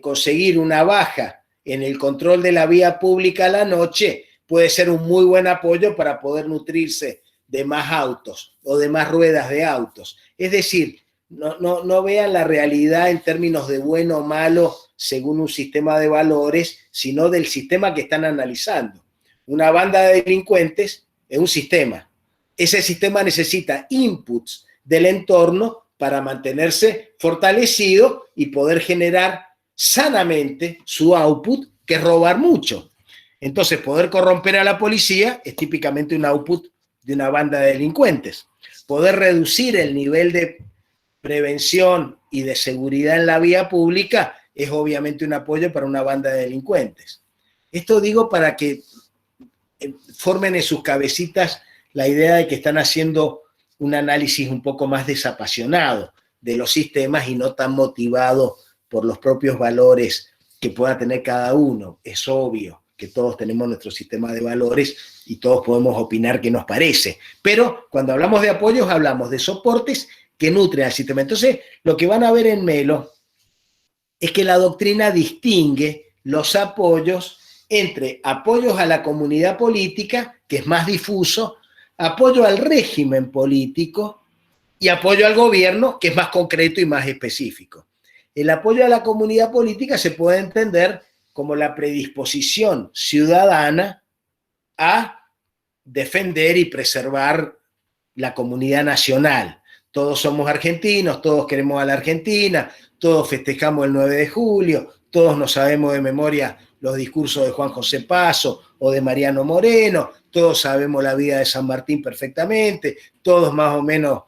conseguir una baja en el control de la vía pública a la noche puede ser un muy buen apoyo para poder nutrirse de más autos o de más ruedas de autos. Es decir, no vean la realidad en términos de bueno o malo según un sistema de valores, sino del sistema que están analizando. Una banda de delincuentes es un sistema. Ese sistema necesita inputs del entorno para mantenerse fortalecido y poder generar sanamente su output, que es robar mucho. Entonces, poder corromper a la policía es típicamente un output de una banda de delincuentes. Poder reducir el nivel de prevención y de seguridad en la vía pública es obviamente un apoyo para una banda de delincuentes. Esto digo para que formen en sus cabecitas la idea de que están haciendo un análisis un poco más desapasionado de los sistemas y no tan motivado por los propios valores que pueda tener cada uno. Es obvio que todos tenemos nuestro sistema de valores y todos podemos opinar qué nos parece. Pero cuando hablamos de apoyos, hablamos de soportes que nutren al sistema. Entonces, lo que van a ver en Melo es que la doctrina distingue los apoyos entre apoyos a la comunidad política, que es más difuso, apoyo al régimen político y apoyo al gobierno, que es más concreto y más específico. El apoyo a la comunidad política se puede entender como la predisposición ciudadana a defender y preservar la comunidad nacional. Todos somos argentinos, todos queremos a la Argentina, todos festejamos el 9 de julio, todos nos sabemos de memoria los discursos de Juan José Paso o de Mariano Moreno, todos sabemos la vida de San Martín perfectamente, todos más o menos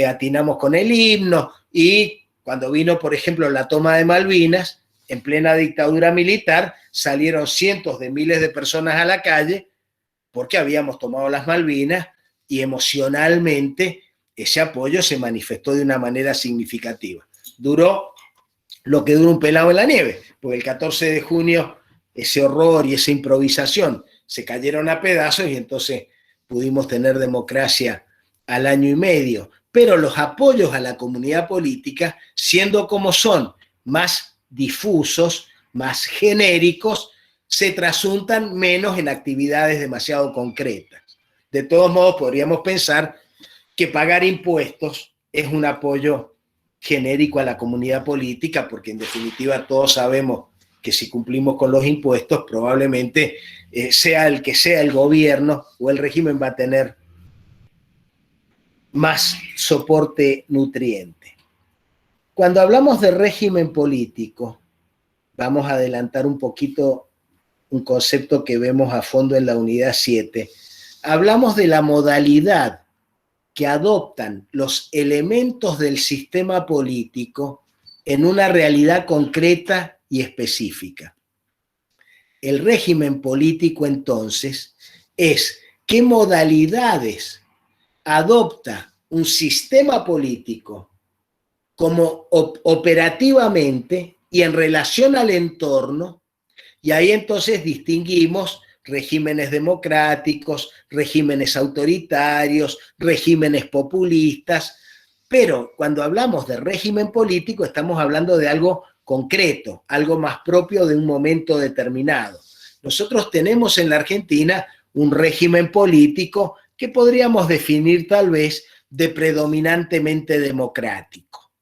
atinamos con el himno, y cuando vino, por ejemplo, la toma de Malvinas, en plena dictadura militar, salieron cientos de miles de personas a la calle porque habíamos tomado las Malvinas y emocionalmente ese apoyo se manifestó de una manera significativa. Duró lo que dura un pelado en la nieve, porque el 14 de junio ese horror y esa improvisación se cayeron a pedazos y entonces pudimos tener democracia al año y medio. Pero los apoyos a la comunidad política, siendo como son más difusos, más genéricos, se trasuntan menos en actividades demasiado concretas. De todos modos, podríamos pensar que pagar impuestos es un apoyo genérico a la comunidad política, porque en definitiva todos sabemos que si cumplimos con los impuestos, probablemente sea el que sea el gobierno o el régimen va a tener más soporte nutriente. Cuando hablamos de régimen político, vamos a adelantar un poquito un concepto que vemos a fondo en la unidad 7. Hablamos de la modalidad que adoptan los elementos del sistema político en una realidad concreta y específica. El régimen político, entonces, es qué modalidades adopta un sistema político como operativamente y en relación al entorno, y ahí entonces distinguimos regímenes democráticos, regímenes autoritarios, regímenes populistas, Pero cuando hablamos de régimen político estamos hablando de algo concreto, algo más propio de un momento determinado. Nosotros tenemos en la Argentina un régimen político que podríamos definir tal vez de predominantemente democrático.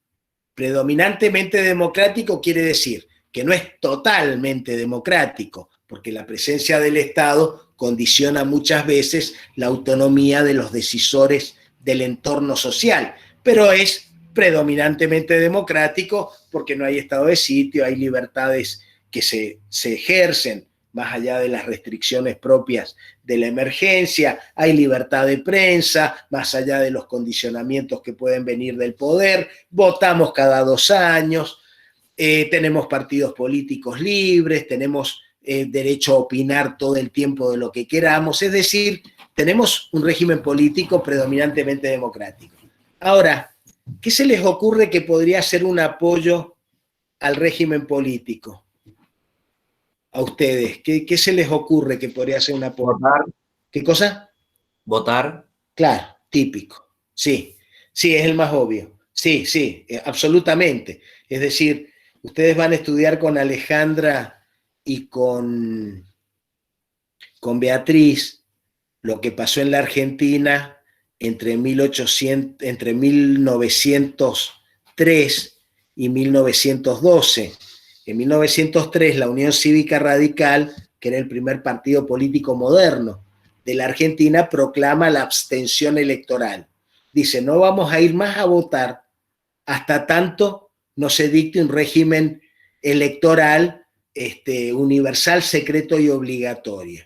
Predominantemente democrático quiere decir que no es totalmente democrático, porque la presencia del Estado condiciona muchas veces la autonomía de los decisores del entorno social, pero es predominantemente democrático porque no hay estado de sitio, hay libertades que se ejercen más allá de las restricciones propias de la emergencia, hay libertad de prensa, más allá de los condicionamientos que pueden venir del poder, votamos cada 2 años, tenemos partidos políticos libres, tenemos derecho a opinar todo el tiempo de lo que queramos, es decir, tenemos un régimen político predominantemente democrático. Ahora, ¿qué se les ocurre que podría ser un apoyo al régimen político? A ustedes, ¿qué se les ocurre que podría ser un apoyo? Votar. ¿Qué cosa? Votar. Claro, típico. Sí, sí, es el más obvio. Sí, sí, absolutamente. Es decir, ustedes van a estudiar con Alejandra y con Beatriz lo que pasó en la Argentina entre 1903 y 1912. En 1903, la Unión Cívica Radical, que era el primer partido político moderno de la Argentina, proclama la abstención electoral. Dice, no vamos a ir más a votar hasta tanto no se dicte un régimen electoral universal, secreto y obligatorio.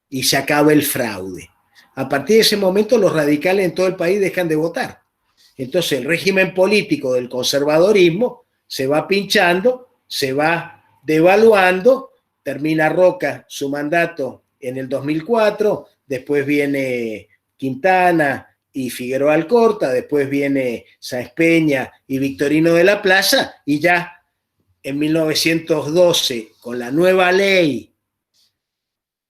Y se acaba el fraude. A partir de ese momento, los radicales en todo el país dejan de votar. Entonces, el régimen político del conservadorismo se va pinchando, se va devaluando, termina Roca su mandato en el 2004, después viene Quintana y Figueroa Alcorta, después viene Sáenz Peña y Victorino de la Plaza, y ya en 1912, con la nueva ley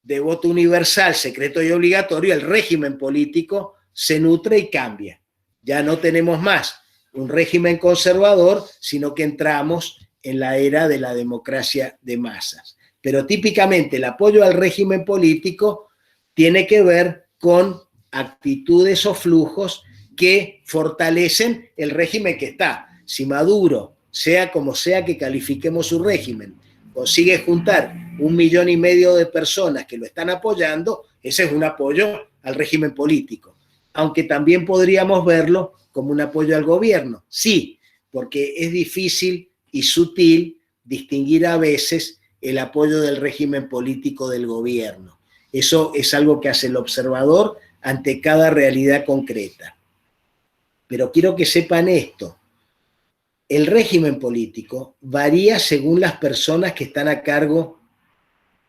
de voto universal, secreto y obligatorio, el régimen político se nutre y cambia. Ya no tenemos más un régimen conservador, sino que entramos en la era de la democracia de masas. Pero típicamente el apoyo al régimen político tiene que ver con actitudes o flujos que fortalecen el régimen que está. Si Maduro, sea como sea que califiquemos su régimen, consigue juntar 1,5 millones de personas que lo están apoyando, ese es un apoyo al régimen político. Aunque también podríamos verlo como un apoyo al gobierno. Sí, porque es difícil y sutil distinguir a veces el apoyo del régimen político del gobierno. Eso es algo que hace el observador ante cada realidad concreta. Pero quiero que sepan esto. El régimen político varía según las personas que están a cargo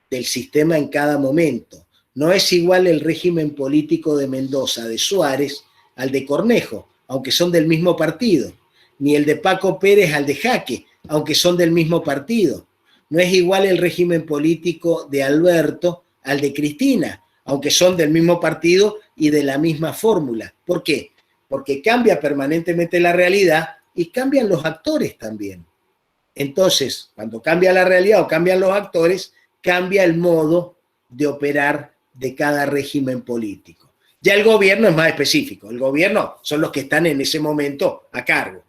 del sistema en cada momento. No es igual el régimen político de Mendoza, de Suárez, al de Cornejo, aunque son del mismo partido, ni el de Paco Pérez al de Jaque, aunque son del mismo partido. No es igual el régimen político de Alberto al de Cristina, aunque son del mismo partido y de la misma fórmula. ¿Por qué? Porque cambia permanentemente la realidad y cambian los actores también. Entonces, cuando cambia la realidad o cambian los actores, cambia el modo de operar de cada régimen político. Ya el gobierno es más específico. El gobierno son los que están en ese momento a cargo.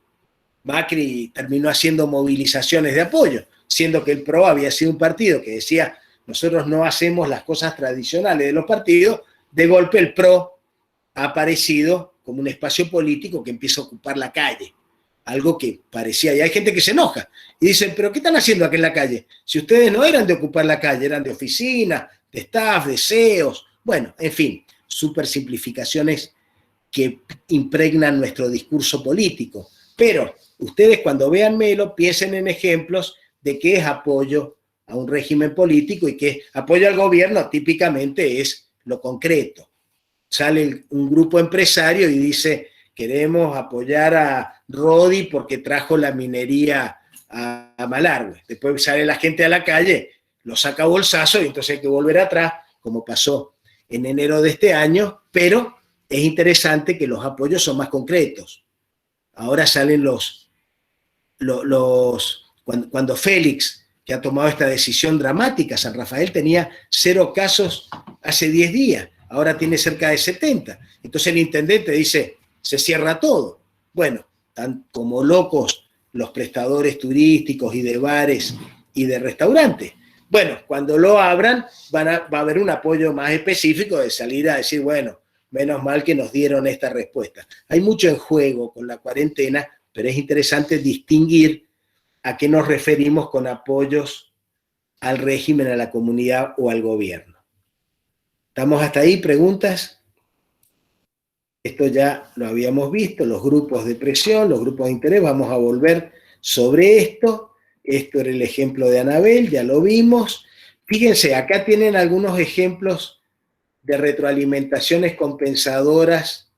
Macri terminó haciendo movilizaciones de apoyo, siendo que el PRO había sido un partido que decía, nosotros no hacemos las cosas tradicionales de los partidos. De golpe el PRO ha aparecido como un espacio político que empieza a ocupar la calle. Algo que parecía, y hay gente que se enoja y dice, pero ¿qué están haciendo aquí en la calle? Si ustedes no eran de ocupar la calle, eran de oficina, de staff, de CEOs, bueno, en fin, súper simplificaciones que impregnan nuestro discurso político. Pero ustedes cuando vean Melo, piensen en ejemplos de qué es apoyo a un régimen político y que apoyo al gobierno típicamente es lo concreto. Sale un grupo empresario y dice, queremos apoyar a Rodi porque trajo la minería a Malargüe. Después sale la gente a la calle, lo saca a bolsazo y entonces hay que volver atrás, como pasó en enero de este año, pero es interesante que los apoyos son más concretos. Ahora salen cuando Félix, que ha tomado esta decisión dramática, San Rafael tenía 0 casos hace 10 días, ahora tiene cerca de 70. Entonces el intendente dice, se cierra todo. Bueno, están como locos los prestadores turísticos y de bares y de restaurantes. Bueno, cuando lo abran va a haber un apoyo más específico de salir a decir, bueno, menos mal que nos dieron esta respuesta. Hay mucho en juego con la cuarentena, pero es interesante distinguir a qué nos referimos con apoyos al régimen, a la comunidad o al gobierno. ¿Estamos hasta ahí? ¿Preguntas? Esto ya lo habíamos visto, los grupos de presión, los grupos de interés, vamos a volver sobre esto. Esto era el ejemplo de Anabel, ya lo vimos. Fíjense, acá tienen algunos ejemplos de retroalimentaciones compensadoras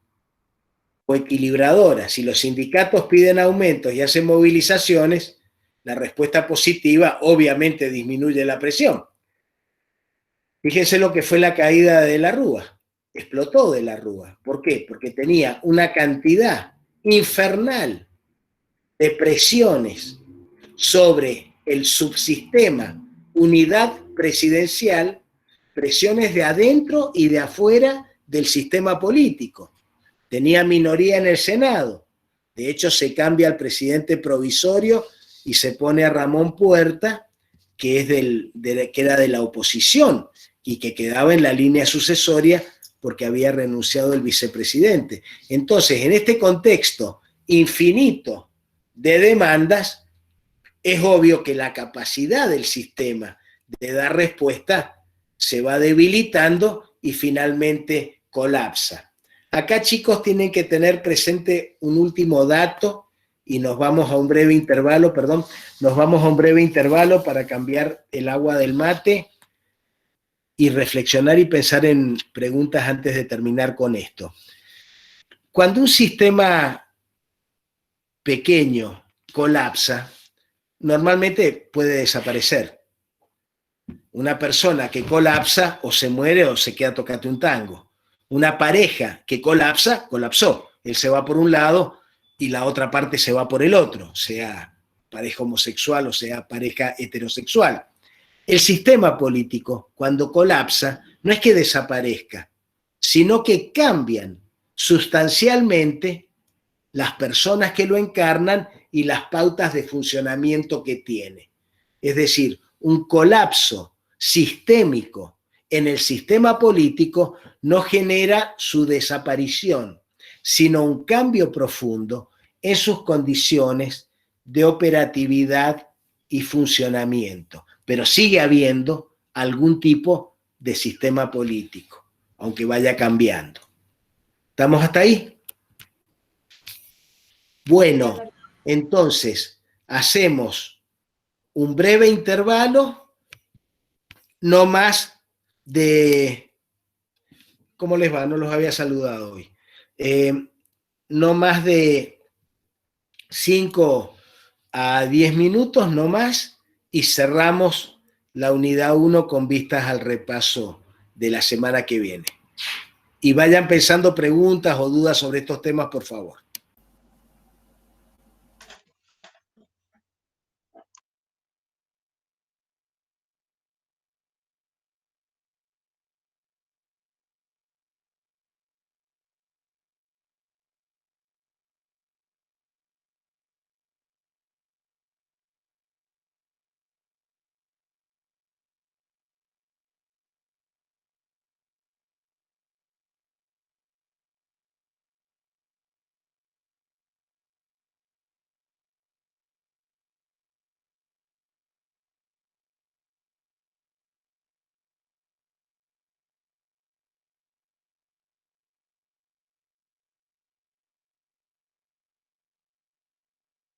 o equilibradoras. Si los sindicatos piden aumentos y hacen movilizaciones, la respuesta positiva obviamente disminuye la presión. Fíjense lo que fue la caída de la Rúa. Explotó de la Rúa. ¿Por qué? Porque tenía una cantidad infernal de presiones sobre el subsistema unidad presidencial, presiones de adentro y de afuera del sistema político. Tenía minoría en el Senado. De hecho, se cambia al presidente provisorio y se pone a Ramón Puerta, que era de la oposición y que quedaba en la línea sucesoria porque había renunciado el vicepresidente. Entonces, en este contexto infinito de demandas, es obvio que la capacidad del sistema de dar respuesta se va debilitando y finalmente colapsa. Acá, chicos, tienen que tener presente un último dato y nos vamos a un breve intervalo, para cambiar el agua del mate y reflexionar y pensar en preguntas antes de terminar con esto. Cuando un sistema pequeño colapsa, normalmente puede desaparecer. Una persona que colapsa o se muere o se queda tocando un tango. Una pareja que colapsa, colapsó. Él se va por un lado y la otra parte se va por el otro, sea pareja homosexual o sea pareja heterosexual. El sistema político, cuando colapsa, no es que desaparezca, sino que cambian sustancialmente las personas que lo encarnan y las pautas de funcionamiento que tiene. Es decir, un colapso sistémico en el sistema político no genera su desaparición, sino un cambio profundo en sus condiciones de operatividad y funcionamiento. Pero sigue habiendo algún tipo de sistema político, aunque vaya cambiando. ¿Estamos hasta ahí? Bueno, entonces hacemos un breve intervalo, no más de... ¿Cómo les va? No los había saludado hoy. No más de 5 a 10 minutos, no más, y cerramos la unidad 1 con vistas al repaso de la semana que viene. Y vayan pensando preguntas o dudas sobre estos temas, por favor.